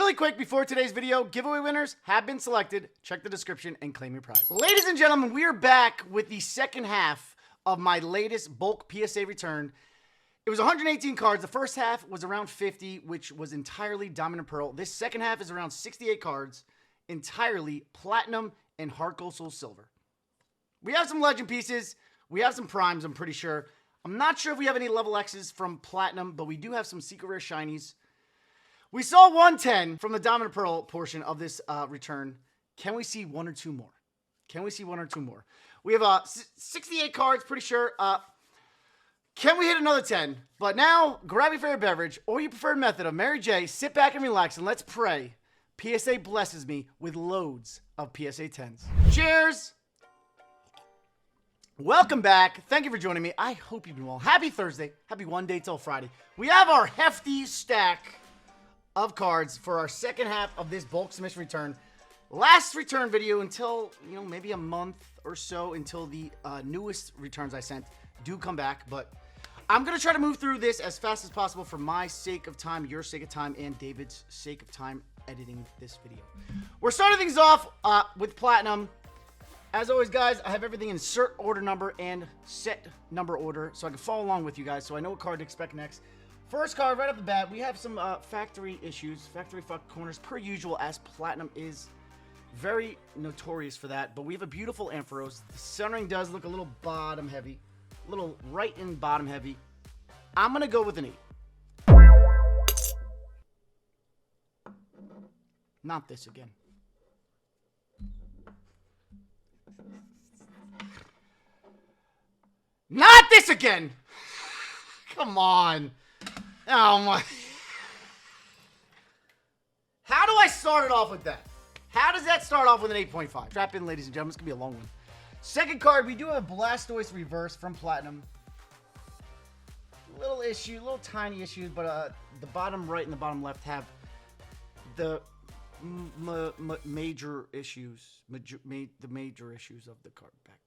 Really quick before today's video, giveaway winners have been selected. Check the description and claim your prize. Ladies and gentlemen, we are back with the second half of my latest bulk PSA return. It was 118 cards. The first half was around 50, which was entirely Diamond and Pearl. This second half is around 68 cards, entirely Platinum and HeartGold SoulSilver. We have some Legend pieces. We have some Primes, I'm pretty sure. I'm not sure if we have any Level X's from Platinum, but we do have some Secret Rare Shinies. We saw 110 from the Diamond and Pearl portion of this return. Can we see one or two more? Can we see one or two more? We have 68 cards, pretty sure. Can we hit another 10? But now, grab your favorite beverage or your preferred method of Mary J. Sit back and relax, and let's pray PSA blesses me with loads of PSA 10s. Cheers! Welcome back. Thank you for joining me. I hope you've been well. Happy Thursday. Happy one day till Friday. We have our hefty stack of cards for our second half of this bulk submission return. Last return video until, maybe a month or so until the newest returns I sent do come back. But I'm going to try to move through this as fast as possible for my sake of time, your sake of time, and David's sake of time editing this video. We're starting things off with Platinum. As always, guys, I have everything in cert order number and set number order so I can follow along with you guys so I know what card to expect next. First card, right off the bat, we have some factory issues, factory fuck corners, per usual, as Platinum is very notorious for that. But we have a beautiful Ampharos. The centering does look a little bottom heavy, a little right and bottom heavy. I'm going to go with an 8. Not this again. Not this again! Come on. Oh my. How do I start it off with that? How does that start off with an 8.5? Strap in, ladies and gentlemen. It's going to be a long one. Second card, we do have Blastoise Reverse from Platinum. Little issue, little tiny issue, but the bottom right and the bottom left have the major issues. The major issues of the card back.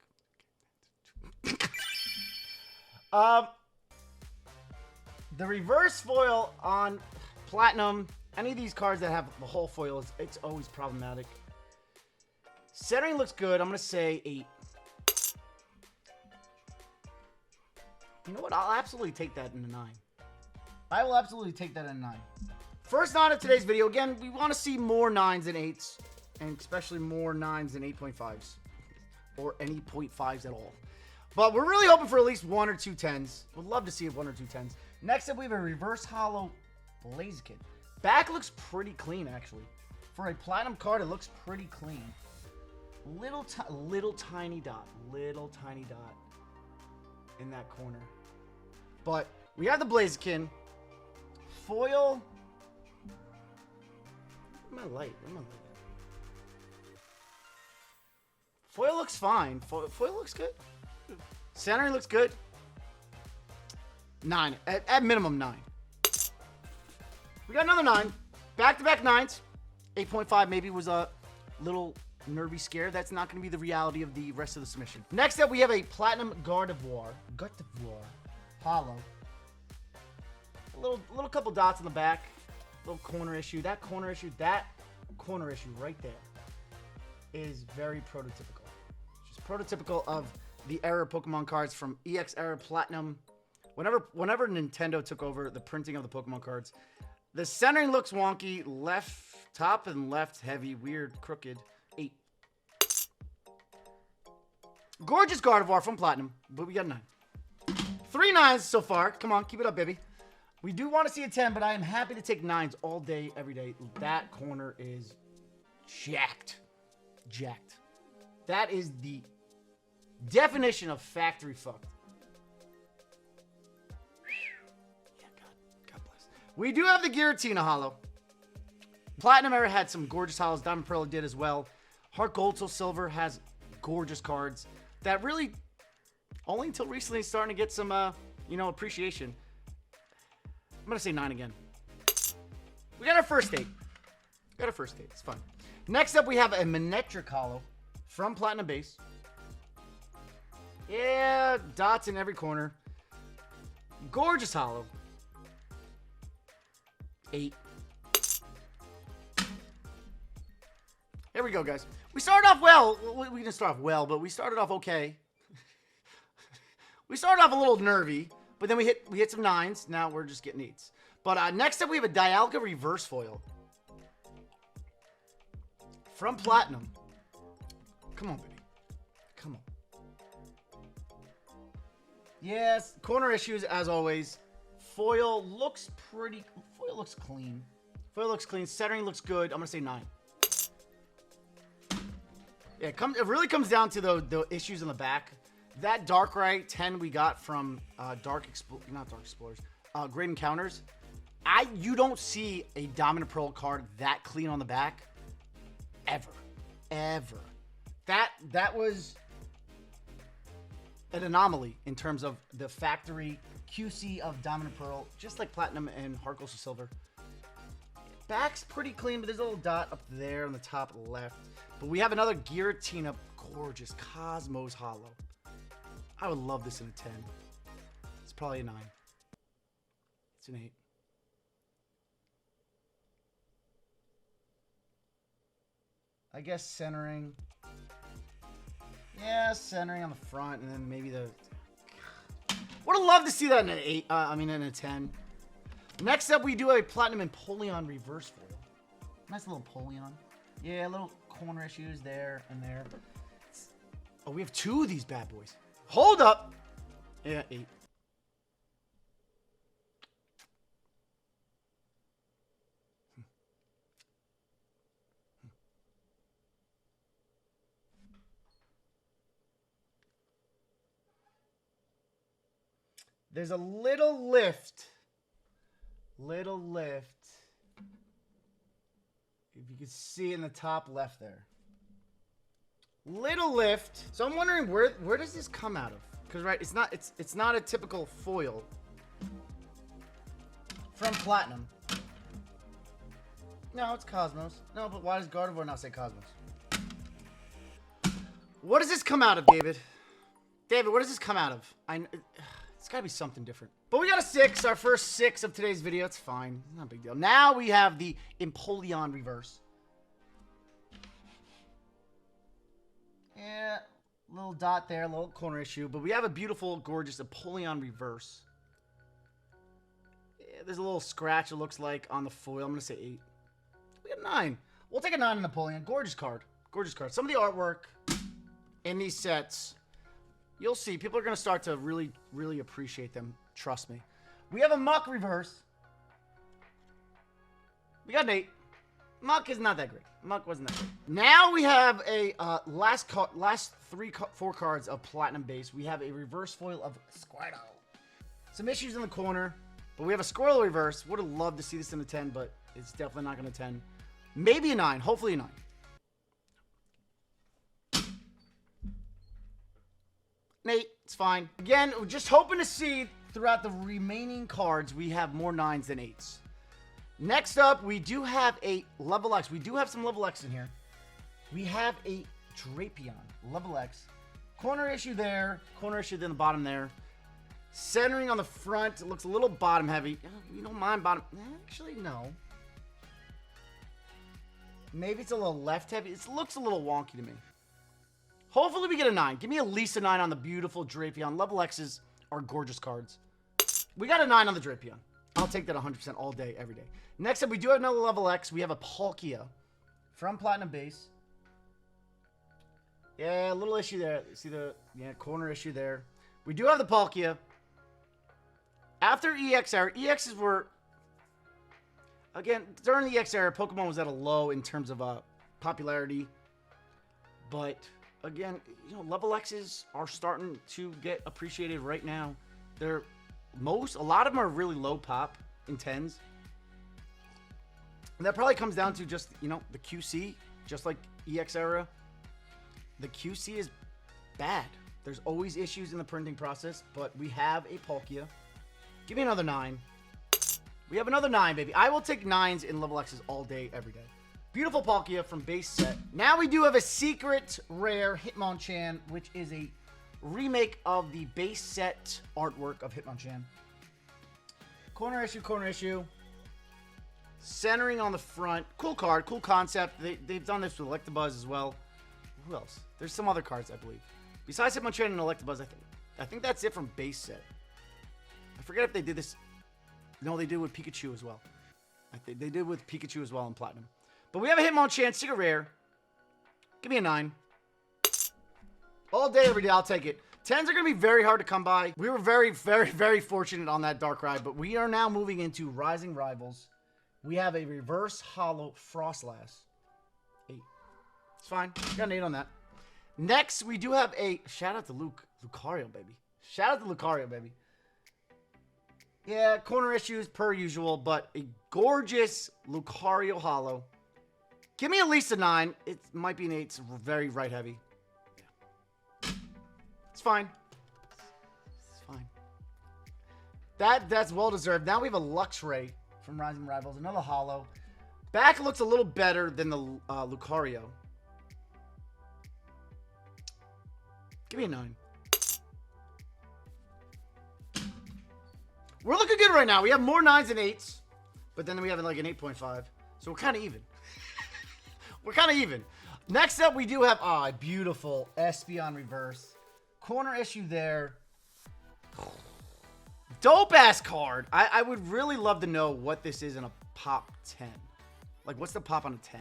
The reverse foil on Platinum, any of these cards that have the whole foil, it's always problematic. Centering looks good. I'm going to say 8. You know what? I'll absolutely take that in a 9. I will absolutely take that in a 9. First 9 of today's video. Again, we want to see more 9s than 8s, and especially more 9s than 8.5s, or any 0.5s at all. But we're really hoping for at least 1 or 2 10s. Would love to see 1 or 2 10s. Next up, we have a reverse hollow Blaziken. Back looks pretty clean, actually. For a Platinum card, it looks pretty clean. Little tiny dot. Little tiny dot in that corner. But we have the Blaziken. Foil. Where's my light? Foil looks fine. Foil looks good. Centering looks good. 9. At minimum, 9. We got another 9. Back-to-back 9s. 8.5 maybe was a little nervy scare. That's not going to be the reality of the rest of the submission. Next up, we have a Platinum Gardevoir. Hollow. A little couple dots on the back. Little corner issue. That corner issue right there is very prototypical. Just prototypical of the era of Pokemon cards from EX era Platinum. Whenever Nintendo took over the printing of the Pokemon cards, the centering looks wonky. Left top and left heavy, weird, crooked. 8. Gorgeous Gardevoir from Platinum, but we got a 9. 3 9s so far. Come on, keep it up, baby. We do want to see a 10, but I am happy to take 9s all day, every day. That corner is jacked. Jacked. That is the definition of factory fucked. Yeah, God bless. We do have the Giratina Hollow. Platinum era had some gorgeous hollows. Diamond Pearl did as well. HeartGold SoulSilver has gorgeous cards that really only until recently starting to get some, appreciation. I'm going to say 9 again. We got our first 8. It's fine. Next up, we have a Manectric Hollow from Platinum Base. Yeah, dots in every corner. Gorgeous hollow. 8. Here we go, guys. We started off well. We didn't start off well, but we started off okay. We started off a little nervy, but then we hit some 9s. Now we're just getting 8s. But next up, we have a Dialga reverse foil from Platinum. Come on, baby. Come on. Yes, corner issues as always. Foil looks pretty. Foil looks clean. Foil looks clean. Centering looks good. I'm gonna say 9. Yeah, it really comes down to the issues in the back. That Darkrai 10 we got from not Dark Explorers, Great Encounters. You don't see a Dominant Pearl card that clean on the back ever. That was an anomaly in terms of the factory QC of Dominant Pearl, just like Platinum and HeartGold SoulSilver. Back's pretty clean, but there's a little dot up there on the top left. But we have another Giratina, gorgeous Cosmos Hollow. I would love this in a 10. It's probably a 9. It's an 8. I guess centering. Yeah, centering on the front, and then maybe the... Would have loved to see that in an 8. In a 10. Next up, we do a Platinum Empoleon reverse foil. Nice little Empoleon. Yeah, little corner issues there and there. Oh, we have 2 of these bad boys. Hold up. Yeah, 8. There's a little lift. Little lift. If you can see in the top left there. Little lift. So I'm wondering where does this come out of? Because right, it's not a typical foil from Platinum. No, it's Cosmos. No, but why does Gardevoir not say Cosmos? What does this come out of, David? David, what does this come out of? It's got to be something different. But we got a 6, our first 6 of today's video. It's fine. Not a big deal. Now we have the Empoleon reverse. Yeah, little dot there, little corner issue. But we have a beautiful, gorgeous Empoleon reverse. Yeah, there's a little scratch, it looks like, on the foil. I'm going to say 8. We got 9. We'll take a 9 on Empoleon. Gorgeous card. Gorgeous card. Some of the artwork in these sets... You'll see. People are going to start to really, really appreciate them. Trust me. We have a Muck reverse. We got an 8. Muck is not that great. Muck wasn't that great. Now we have a last 4 cards of Platinum base. We have a reverse foil of Squirtle. Some issues in the corner. But we have a Squirtle reverse. Would have loved to see this in a 10, but it's definitely not going to 10. Maybe a 9. Hopefully a 9. Nate, it's fine. Again, we're just hoping to see throughout the remaining cards we have more 9s than 8s. Next up, we do have a level X. We do have some level X in here. We have a Drapion, level X. Corner issue there, corner issue in the bottom there. Centering on the front, it looks a little bottom heavy. You don't mind bottom, actually no. Maybe it's a little left heavy. It looks a little wonky to me. Hopefully we get a 9. Give me at least a 9 on the beautiful Drapion. Level X's are gorgeous cards. We got a 9 on the Drapion. I'll take that 100% all day, every day. Next up, we do have another level X. We have a Palkia from Platinum base. Yeah, a little issue there. See the corner issue there. We do have the Palkia. After EX era, EXs were... Again, during the EX era, Pokemon was at a low in terms of popularity. But... Again, level X's are starting to get appreciated right now. A lot of them are really low pop in 10s. And that probably comes down to just, the QC, just like EX era. The QC is bad. There's always issues in the printing process, but we have a Palkia. Give me another 9. We have another 9, baby. I will take 9s in level X's all day, every day. Beautiful Palkia from base set. Now we do have a secret rare Hitmonchan, which is a remake of the base set artwork of Hitmonchan. Corner issue, corner issue. Centering on the front. Cool card. Cool concept. They've done this with Electabuzz as well. Who else? There's some other cards, I believe. Besides Hitmonchan and Electabuzz, I think that's it from base set. I forget if they did this. No, they did with Pikachu as well. I think they did with Pikachu as well in Platinum. But we have a Hitmonchan, Secret Rare. Give me a 9. All day, every day, I'll take it. 10s are going to be very hard to come by. We were very, very, very fortunate on that Darkrai, but we are now moving into Rising Rivals. We have a reverse hollow Frostlass. 8. It's fine. Got an 8 on that. Next, we do have a... Shout out to Lucario, baby. Shout out to Lucario, baby. Yeah, corner issues per usual, but a gorgeous Lucario hollow. Give me at least a 9. It might be an 8. It's very right heavy. Yeah. It's fine. It's fine. That's well deserved. Now we have a Luxray from Rising Rivals. Another hollow. Back looks a little better than the Lucario. Give me a 9. We're looking good right now. We have more 9s and 8s. But then we have like an 8.5. So we're kind of even. We're kind of even. Next up, we do have a beautiful Espeon reverse. Corner issue there. Dope-ass card. I would really love to know what this is in a pop 10. Like, what's the pop on a 10?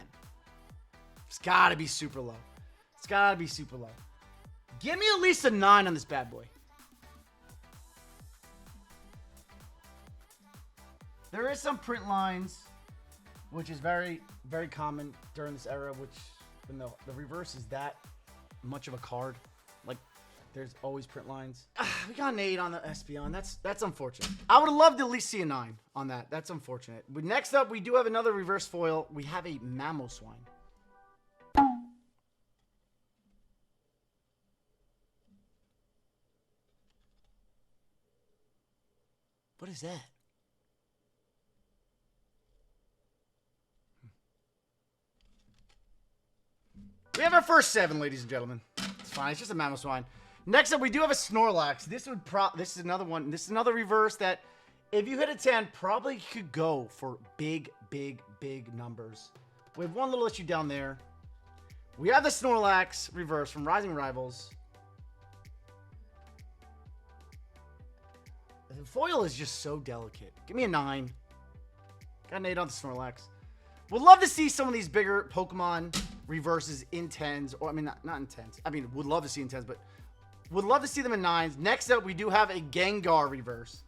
It's got to be super low. It's got to be super low. Give me at least a 9 on this bad boy. There is some print lines, which is very, very common during this era, which when the reverse is that much of a card. Like, there's always print lines. We got an 8 on the Espeon. That's unfortunate. I would have loved to at least see a 9 on that. That's unfortunate. But next up, we do have another reverse foil. We have a Mamoswine. What is that? We have our first 7, ladies and gentlemen. It's fine. It's just a Mamoswine. Next up, we do have a Snorlax. This is another one. This is another reverse that, if you hit a 10, probably could go for big, big, big numbers. We have one little issue down there. We have the Snorlax reverse from Rising Rivals. The foil is just so delicate. Give me a 9. Got an 8 on the Snorlax. Would love to see some of these bigger Pokemon reverses in 10s. Or, I mean, not in 10s. I mean, would love to see in 10s, but would love to see them in 9s. Next up, we do have a Gengar reverse.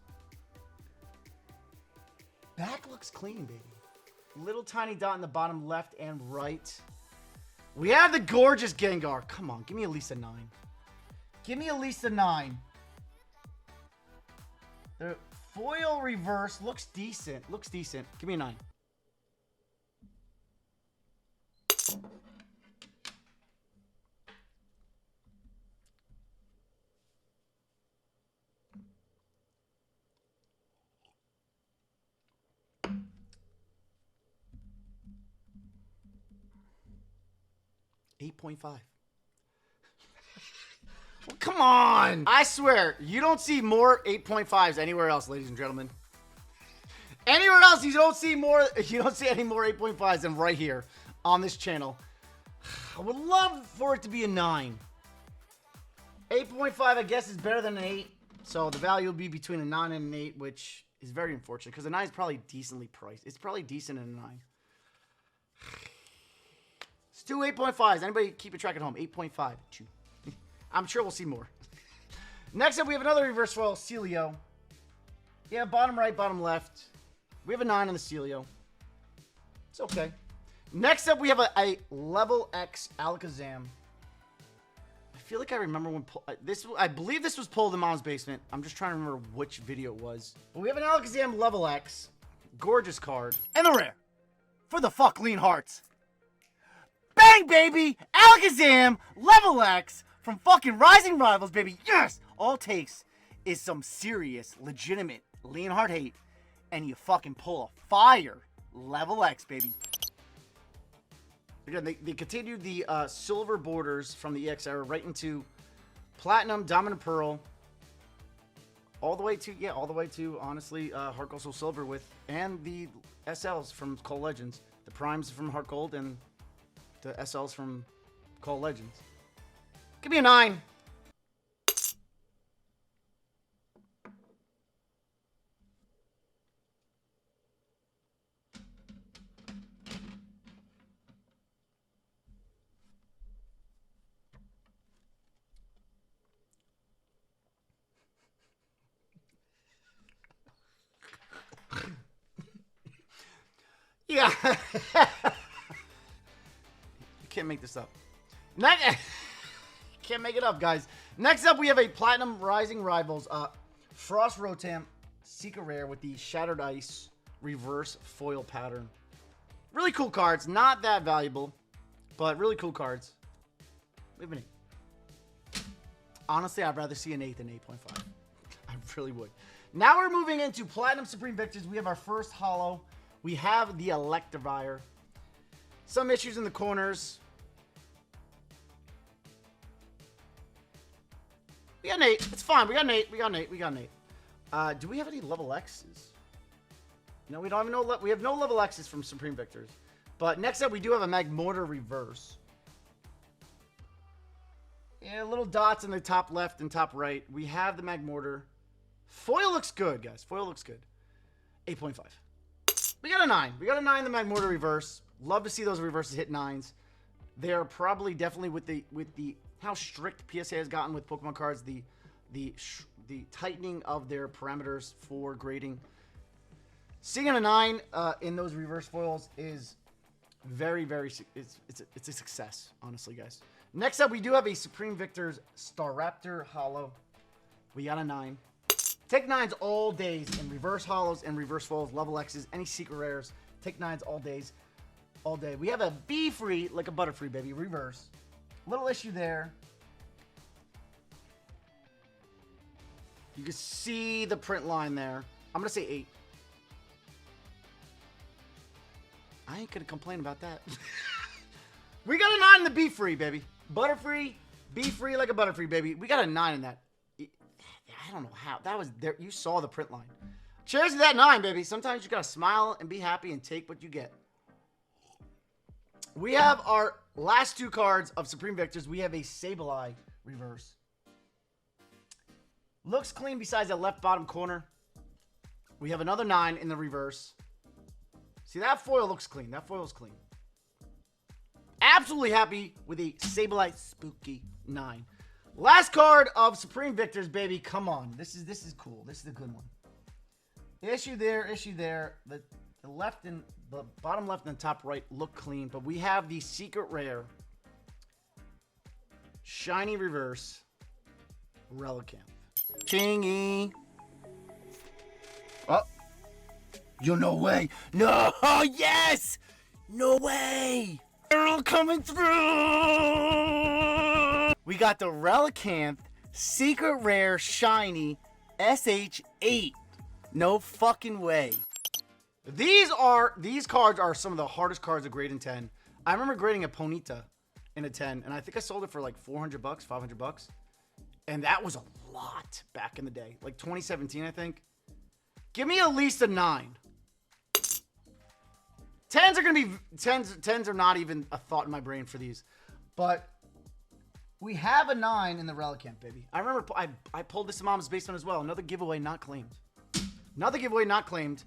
Back looks clean, baby. Little tiny dot in the bottom left and right. We have the gorgeous Gengar. Come on, give me at least a 9. Give me at least a 9. The foil reverse looks decent. Looks decent. Give me a 9. $8.5. Well, come on. I swear, you don't see more 8.5s anywhere else, ladies and gentlemen. Anywhere else, you don't see any more 8.5s than right here on this channel. I would love for it to be a 9. 8.5, I guess, is better than an 8. So the value will be between a 9 and an 8, which is very unfortunate because a 9 is probably decently priced. It's probably decent in a 9. Let's do 8.5s. Anybody keep a track at home? 8.5. I'm sure we'll see more. Next up, we have another reverse foil, Celio. Yeah, bottom right, bottom left. We have a 9 on the Celio. It's okay. Next up, we have a Level X Alakazam. I feel like I remember when I believe this was pulled in Mom's basement. I'm just trying to remember which video it was. But we have an Alakazam Level X. Gorgeous card. And the rare. For the fuck lean hearts. Bang, baby! Alakazam Level X from fucking Rising Rivals, baby. Yes! All it takes is some serious, legitimate lean heart hate, and you fucking pull a fire Level X, baby. Again, they continued the silver borders from the EX era right into Platinum, Diamond and Pearl. All the way to, yeah, all the way to, honestly, HeartGold SoulSilver with, and the SLs from Cole Legends. The Primes from HeartGold and the SLs from Cole Legends. Give me a 9. Yeah. You can't make this up. Can't make it up, guys. Next up, we have a Platinum Rising Rivals Frost Rotom Secret Rare with the Shattered Ice reverse foil pattern. Really cool cards. Not that valuable, but really cool cards. Leave an 8. Honestly, I'd rather see an 8 than 8.5. I really would. Now we're moving into Platinum Supreme Victors. We have our first holo. We have the Electivire. Some issues in the corners. We got an 8. It's fine. We got an 8. We got an 8. We got an 8. Do we have any level X's? No, we don't have no. We have no level X's from Supreme Victors. But next up, we do have a Magmortar Reverse. Yeah, little dots in the top left and top right. We have the Magmortar. Foil looks good, guys. Foil looks good. 8.5. We got a 9. We got a 9 in the Magmortar Reverse. Love to see those reverses hit 9s. They are probably definitely with the how strict PSA has gotten with Pokemon cards, the tightening of their parameters for grading. Seeing a 9 in those reverse foils is very, very, it's a success, honestly, guys. Next up, we do have a Supreme Victors Staraptor Holo. We got a 9. Take 9s all days in reverse holos and reverse foils, level X's, any secret rares. Take 9s all days, all day. We have a Be Free, like a Butterfree, baby, reverse. Little issue there. You can see the print line there. I'm going to say 8. I ain't going to complain about that. We got a 9 in the Be Free, baby. Butterfree, Be Free like a Butterfree, baby. We got a 9 in that. I don't know how. That was there. You saw the print line. Cheers to that 9, baby. Sometimes you got to smile and be happy and take what you get. We have our last 2 cards of Supreme Victors. We have a Sableye reverse. Looks clean besides that left bottom corner. We have another 9 in the reverse. See, that foil looks clean. That foil is clean. Absolutely happy with a Sableye Spooky 9. Last card of Supreme Victors, baby. Come on. This is cool. This is a good one. Issue there, issue there. The left and the bottom left and top right look clean, but we have the Secret Rare Shiny Reverse Relicanth. Chingy. Oh. Yo, no way. No. Oh, yes. No way. They're all coming through. We got the Relicanth Secret Rare Shiny SH8. No fucking way. These cards are some of the hardest cards to grade in 10. I remember grading a Ponyta in a 10, and I think I sold it for like $400, $500. And that was a lot back in the day. Like 2017, I think. Give me at least a 9. 10s are going to be... 10s are not even a thought in my brain for these. But we have a 9 in the Relicanth, baby. I remember I pulled this in Mama's Basement as well. Another giveaway not claimed. Another giveaway not claimed.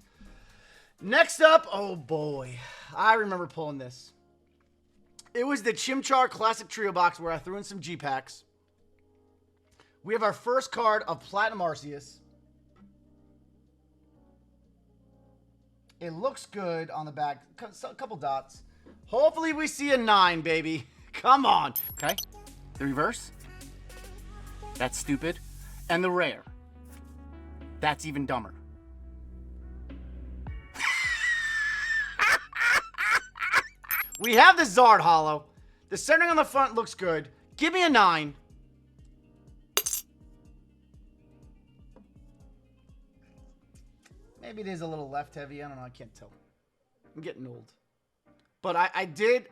Next up, oh boy. I remember pulling this. It was the Chimchar Classic Trio Box where I threw in some G-Packs. We have our first card of Platinum Arceus. It looks good on the back. A couple dots. Hopefully we see a 9, baby. Come on. Okay. The reverse. That's stupid. And the rare. That's even dumber. We have the Zard Holo. The centering on the front looks good. Give me a 9. Maybe it is a little left heavy. I don't know. I can't tell. I'm getting old. But I did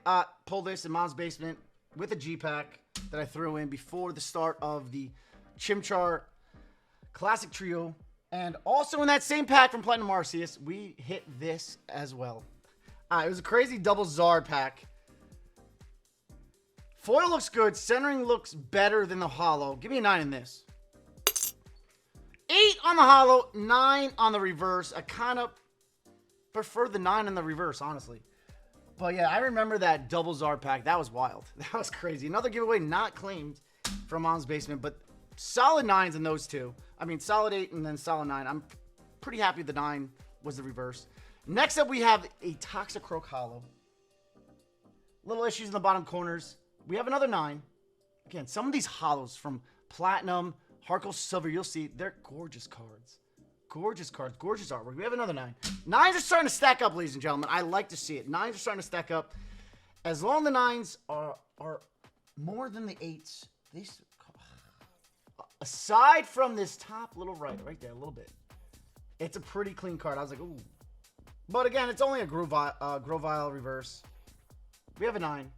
pull this in Mom's Basement with a G-Pack that I threw in before the start of the Chimchar Classic Trio. And also in that same pack from Platinum Arceus, we hit this as well. It was a crazy double Zard pack. Foil looks good. Centering looks better than the holo. Give me a 9 in this. 8 on the holo, 9 on the reverse. I kind of prefer the 9 on the reverse, honestly. But yeah, I remember that double Zard pack. That was wild. That was crazy. Another giveaway not claimed from Mom's Basement, but solid 9s in those two. I mean, solid 8 and then solid 9. I'm pretty happy the 9 was the reverse. Next up, we have a Toxicroak holo. Little issues in the bottom corners. We have another 9. Again, some of these holos from Platinum, HeartGold Silver, you'll see, they're gorgeous cards. Gorgeous cards, gorgeous artwork. We have another 9. 9s are starting to stack up, ladies and gentlemen. I like to see it. 9s are starting to stack up. As long as the 9s are more than the 8s, these, aside from this top little right there, a little bit, it's a pretty clean card. I was like, ooh. But again, it's only a Grovyle reverse. We have a 9.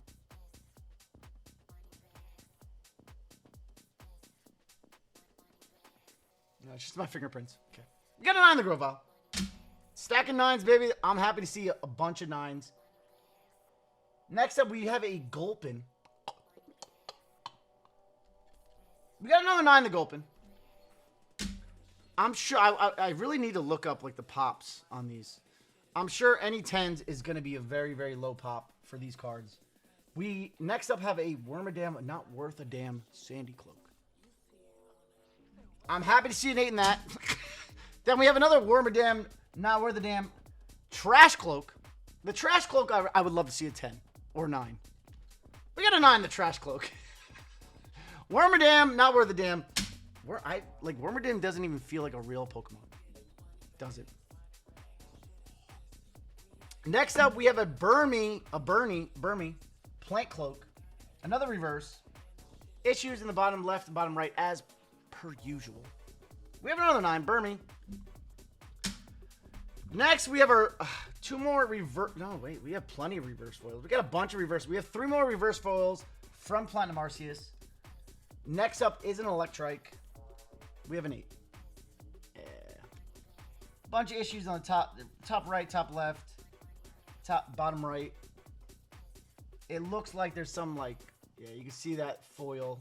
No, it's just my fingerprints. Okay. We got a 9 in the Grovyle. Stacking 9s, baby. I'm happy to see a bunch of 9s. Next up, we have a Gulpin. We got another 9 in the Gulpin. I'm sure I really need to look up like the pops on these. I'm sure any 10s is going to be a very, very low pop for these cards. We next up have a Wormadam Not Worth a Damn Sandy Cloak. I'm happy to see an 8 in that. Then we have another Wormadam Not Worth a Damn Trash Cloak. The Trash Cloak, I would love to see a 10 or 9. We got a 9 in the Trash Cloak. Wormadam Not Worth a Damn. Wormadam doesn't even feel like a real Pokemon. Does it? Next up, we have a Burmy Plant Cloak. Another reverse. Issues in the bottom left and bottom right as per usual. We have another 9, Burmy. Next, we have our 2 more reverse. No, wait, we have plenty of reverse foils. We got a bunch of reverse. We have 3 more reverse foils from Platinum Arceus. Next up is an Electrike. We have an 8. Yeah. Bunch of issues on the top right, top left, bottom right. It looks like there's some yeah, you can see that foil.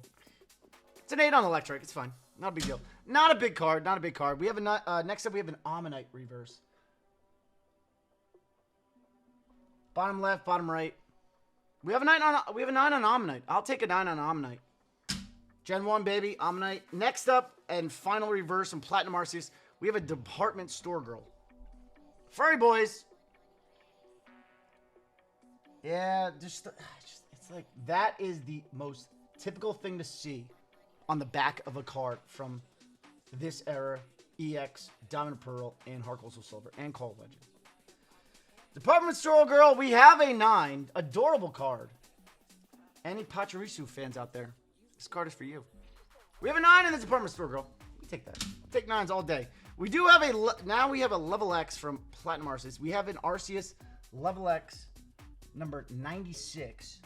It's an 8 on Electrike. It's fine. Not a big deal. Not a big card. Not a big card. We have a next up. We have an Omanyte reverse. Bottom left, bottom right. We have a 9 on Omanyte. I'll take a 9 on Omanyte. Gen 1, baby, Omanyte. Next up, and final reverse from Platinum Arceus, we have a Department Store Girl. Furry boys. Yeah, it's like, that is the most typical thing to see on the back of a card from this era, EX, Diamond Pearl, and HeartGold SoulSilver, and Call of Legend. Department Store Girl, we have a 9. Adorable card. Any Pachirisu fans out there? This card is for you. We have a 9 in the Department Store Girl. We take that. Take 9s all day. We do have now we have a Level X from Platinum Arceus. We have an Arceus Level X number 96.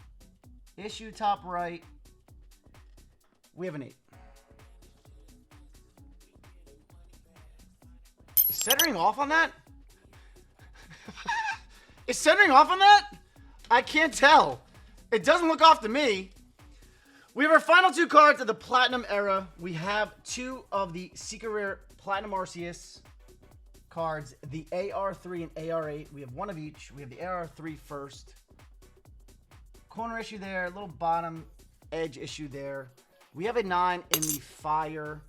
Issue top right. We have an 8. Is centering off on that? Is centering off on that? I can't tell. It doesn't look off to me. We have our final 2 cards of the Platinum era. We have 2 of the Secret Rare Platinum Arceus cards, the AR3 and AR8. We have 1 of each. We have the AR3 first. Corner issue there, little bottom edge issue there. We have a 9 in the Fire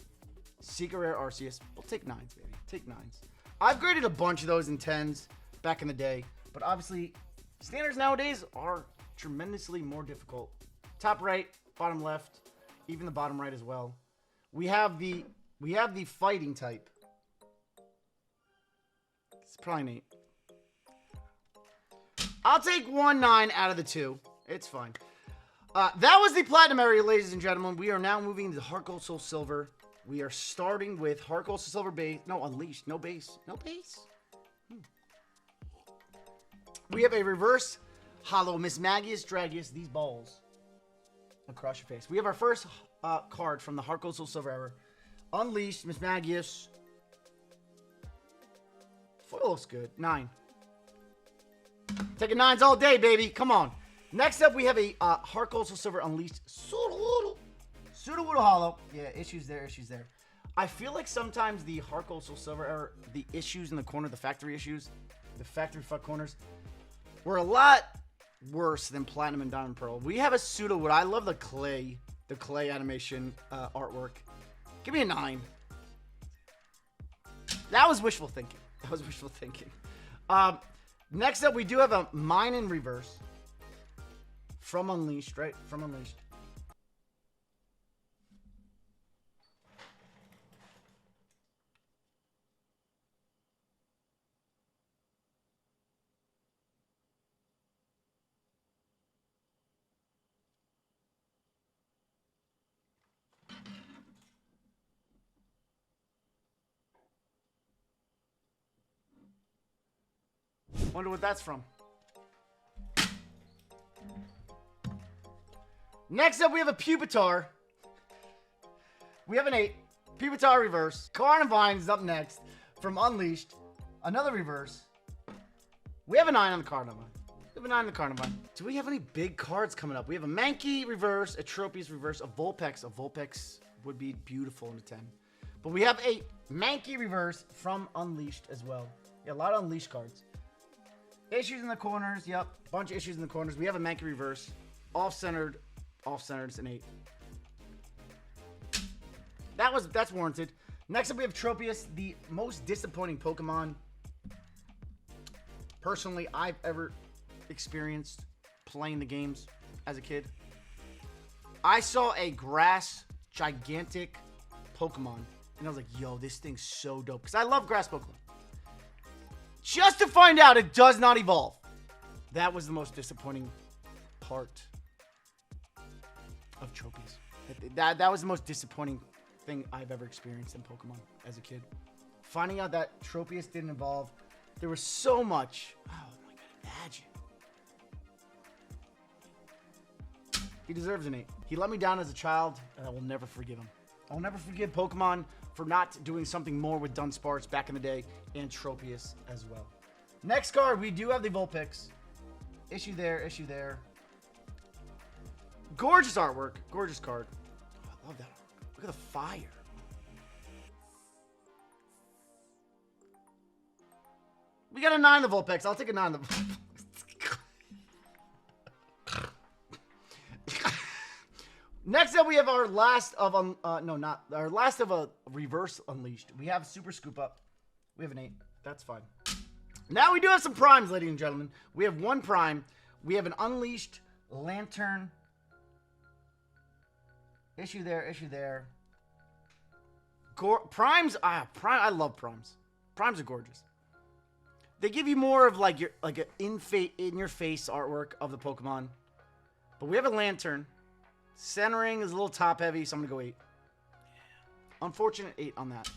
Secret Rare Arceus. We'll take 9s, baby. Take 9s. I've graded a bunch of those in 10s back in the day, but obviously standards nowadays are tremendously more difficult. Top right, bottom left, even the bottom right as well. We have the fighting type. It's probably an 8. I'll take 1 9 out of the 2. It's fine. That was the Platinum area, ladies and gentlemen. We are now moving to HeartGold SoulSilver. We are starting with HeartGold SoulSilver base. No, Unleashed. No base. No base? We have a reverse holo Miss Magius Dragius. These balls across your face. We have our first card from the HeartGold SoulSilver Era. Unleashed, Miss Magius. Foil looks good. 9. Taking 9s all day, baby. Come on. Next up, we have a HeartGold SoulSilver Unleashed Sudowoodo Hollow. Yeah, issues there, issues there. I feel like sometimes the HeartGold SoulSilver Era, the issues in the corner, the factory issues, the factory fuck corners, were a lot worse than Platinum and Diamond Pearl. We have a Sudowoodo. I love the clay animation artwork. Give me a 9. That was wishful thinking. Next up, we do have a Mine in Reverse from Unleashed, right? From Unleashed. Wonder what that's from. Next up, we have a Pupitar. We have an 8. Pupitar Reverse. Carnivine's up next from Unleashed. Another Reverse. We have a 9 on the Carnivine. Do we have any big cards coming up? We have a Mankey Reverse, a Tropius Reverse, a Vulpix. A Vulpix would be beautiful in a 10. But we have a Mankey Reverse from Unleashed as well. Yeah, a lot of Unleashed cards. Issues in the corners, yep. Bunch of issues in the corners. We have a Mankey Reverse. Off-centered. Off-centered, it's an 8. That's warranted. Next up, we have Tropius, the most disappointing Pokemon, personally, I've ever experienced playing the games as a kid. I saw a grass, gigantic Pokemon, and I was like, yo, this thing's so dope. Because I love grass Pokemon. Just to find out it does not evolve. That was the most disappointing part of Tropius. That was the most disappointing thing I've ever experienced in Pokemon as a kid. Finding out that Tropius didn't evolve. There was so much. Oh my god, imagine. He deserves an 8. He let me down as a child, and I will never forgive him. I will never forgive Pokemon for not doing something more with Dunsparce back in the day, and Tropius as well. Next card, we do have the Vulpix. Issue there, issue there. Gorgeous artwork. Gorgeous card. Oh, I love that artwork. Look at the fire. We got a 9 of the Vulpix. I'll take a 9 of the Vulpix. Next up, we have our last of a reverse Unleashed. We have Super Scoop Up. We have an 8. That's fine. Now we do have some primes, ladies and gentlemen. We have one prime. We have an Unleashed Lantern. Issue there, issue there. Primes, I love primes. Primes are gorgeous. They give you more of like an in your face artwork of the Pokemon. But we have a Lantern. Centering is a little top heavy, so I'm gonna go 8. Unfortunate 8 on that.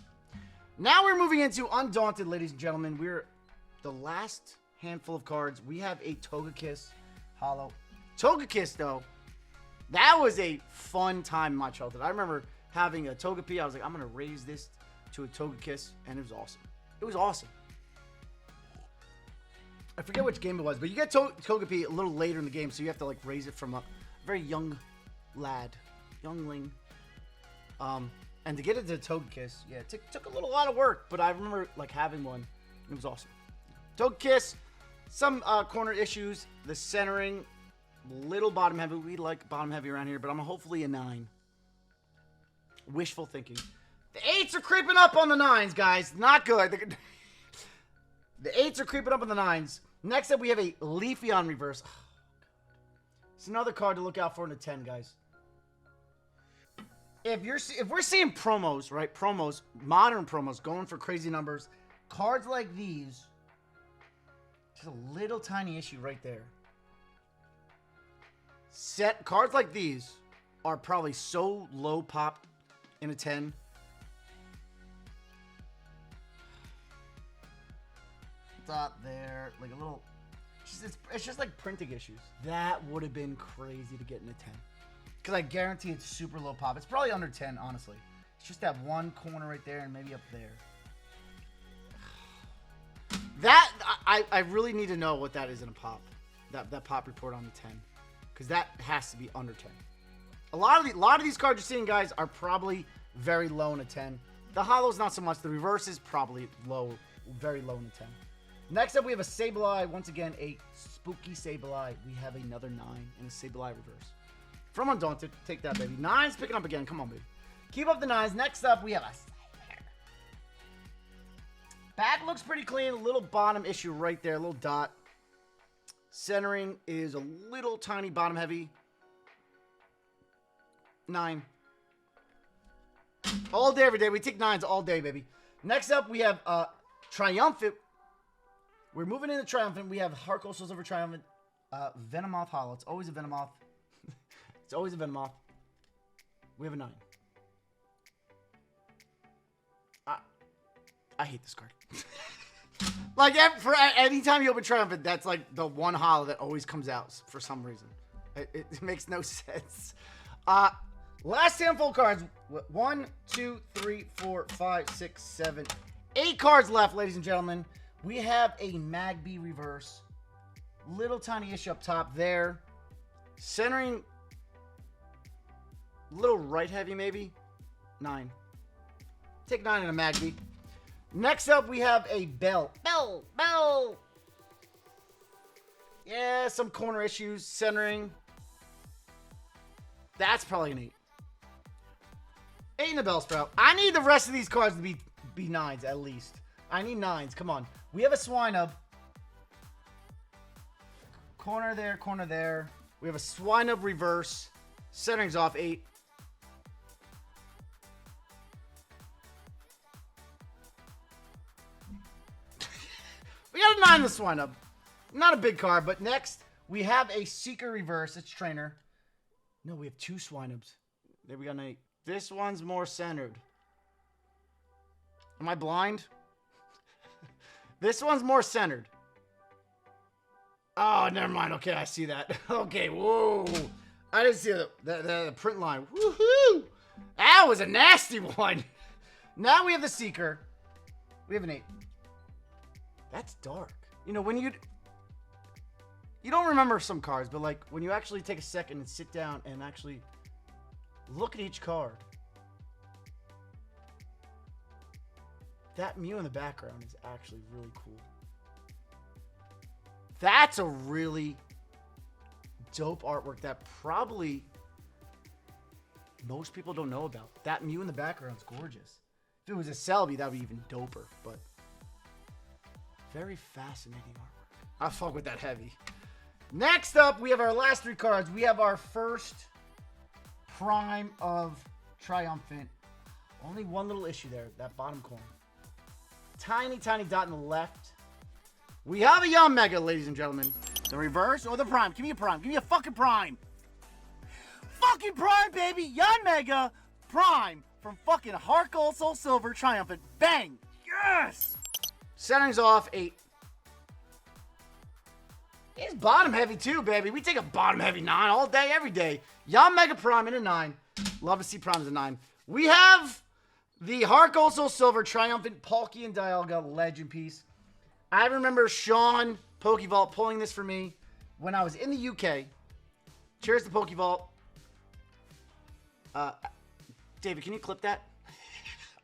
Now we're moving into Undaunted, ladies and gentlemen. We're the last handful of cards. We have a Togekiss Hollow. Togekiss, though, that was a fun time in my childhood. I remember having a Togepi. I was like, I'm gonna raise this to a Togekiss, and it was awesome. It was awesome. I forget which game it was, but you get Togepi a little later in the game, so you have to like raise it from a very young lad, youngling. And to get it to Togekiss, yeah, it took a lot of work, but I remember like having one. It was awesome. Togekiss, some corner issues, the centering, little bottom heavy. We like bottom heavy around here, but I'm hopefully a 9. Wishful thinking. The 8s are creeping up on the 9s, guys. Not good. The 8s are creeping up on the 9s. Next up, we have a Leafeon Reverse. Oh, it's another card to look out for in a 10, guys. If we're seeing promos, right? Promos, modern promos, going for crazy numbers. Cards like these, just a little tiny issue right there. Cards like these are probably so low pop in a 10. Dot there, like a little. It's just like printing issues. That would have been crazy to get in a 10. Because I guarantee it's super low pop. It's probably under 10, honestly. It's just that one corner right there and maybe up there. That, I really need to know what that is in a pop. That pop report on the 10. Because that has to be under 10. A lot of these cards you're seeing, guys, are probably very low in a 10. The holo's not so much. The reverse is probably low, very low in a 10. Next up, we have a Sableye. Once again, a spooky Sableye. We have another 9 and a Sableye reverse. From Undaunted. Take that, baby. 9's picking up again. Come on, baby. Keep up the 9s. Next up, we have a back looks pretty clean. A little bottom issue right there. A little dot. Centering is a little tiny bottom heavy. 9. All day, every day. We take 9s all day, baby. Next up, we have Triumphant. We're moving into Triumphant. We have HeartGold SoulSilver Triumphant. Venomoth Hollow. It's always a Venomoth. It's always a Venomoth. We have a 9. I hate this card. Like, for anytime you open Triumphant, that's like the one hollow that always comes out for some reason. It makes no sense. Last handful cards. 1, 2, 3, 4, 5, 6, 7, 8 cards left, ladies and gentlemen. We have a Magby reverse. Little tiny issue up top there. Centering. Little right heavy, maybe. 9. Take 9 in a Magby. Next up, we have a Bell. Bell. Yeah, some corner issues. Centering. That's probably an 8. 8 in the Bellsprout. I need the rest of these cards to be 9s at least. I need 9s. Come on. We have a Swinub. Corner there, corner there. We have a Swinub reverse. Centering's off. 8. We got a 9 in the Swinub. Not a big card, but next we have a Seeker reverse. It's Trainer. No, we have 2 Swinubs. There we got an 8. This one's more centered. Am I blind? This one's more centered. Oh, never mind. Okay, I see that. Okay, whoa. I didn't see the print line. Woohoo! That was a nasty one. Now we have the Seeker. We have an 8. That's dark. You know, when you don't remember some cards, but like when you actually take a second and sit down and actually look at each card. That Mew in the background is actually really cool. That's a really dope artwork that probably most people don't know about. That Mew in the background's gorgeous. If it was a Celebi, that would be even doper, but very fascinating artwork. I fuck with that heavy. Next up, we have our last 3 cards. We have our first Prime of Triumphant. Only one little issue there, that bottom corner. Tiny, tiny dot in the left. We have a Young Mega, ladies and gentlemen. The reverse or the Prime? Give me a Prime. Give me a fucking Prime. Fucking Prime, baby. Young Mega Prime from fucking HeartGold SoulSilver Triumphant. Bang. Yes. Centering's off. 8. It's bottom heavy too, baby. We take a bottom heavy 9 all day, every day. Young Mega Prime in a 9. Love to see Primes in 9. We have the HeartGold SoulSilver Triumphant Palkia Dialga Legend Piece. I remember Sean PokeVault pulling this for me when I was in the UK. Cheers to PokeVault. David, can you clip that?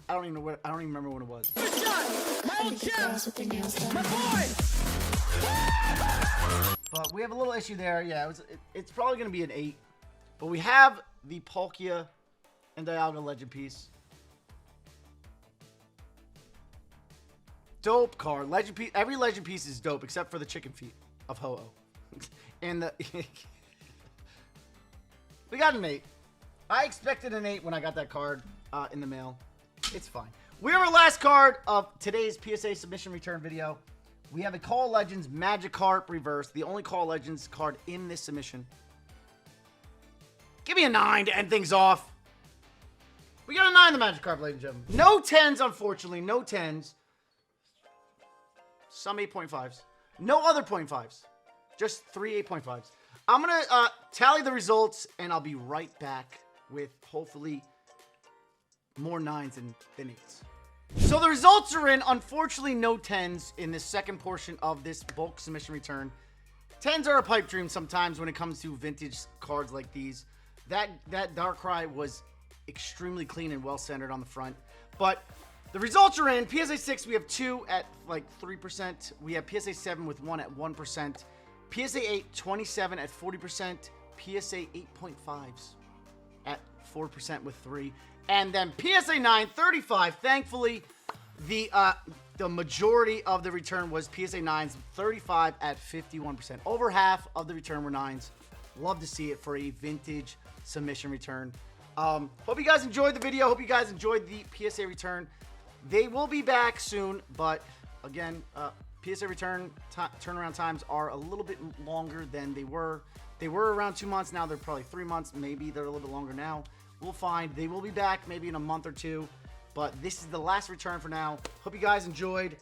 I don't even remember what it was. Good shot! My old chef! My boy! But we have a little issue there. Yeah, it's probably going to be an 8. But we have the Palkia and Dialga Legend Piece. Dope card. Legend piece. Every Legend Piece is dope except for the chicken feet of Ho-Oh. And the we got an 8. I expected an 8 when I got that card in the mail. It's fine. We have our last card of today's PSA Submission Return video. We have a Call Legends Magikarp Reverse, the only Call Legends card in this submission. Give me a 9 to end things off. We got a 9 in the Magikarp, ladies and gentlemen. No 10s, unfortunately. No 10s. Some 8.5s. No other 0.5s. Just 3 8.5s. I'm going to tally the results, and I'll be right back with hopefully more 9s than 8s. So the results are in. Unfortunately, no 10s in this second portion of this bulk submission return. 10s are a pipe dream sometimes when it comes to vintage cards like these. That Darkrai was extremely clean and well centered on the front. But the results are in. PSA 6, we have 2 at like 3%. We have PSA 7 with 1 at 1%. PSA 8, 27 at 40%. PSA 8.5s at 4% with 3. And then PSA 9, 35. Thankfully, the majority of the return was PSA 9s, 35 at 51%. Over half of the return were 9s. Love to see it for a vintage submission return. Hope you guys enjoyed the video. Hope you guys enjoyed the PSA return. They will be back soon, but again, PSA return turnaround times are a little bit longer than they were. They were around 2 months. Now they're probably 3 months. Maybe they're a little bit longer now. We'll find. They will be back maybe in a month or two. But this is the last return for now. Hope you guys enjoyed.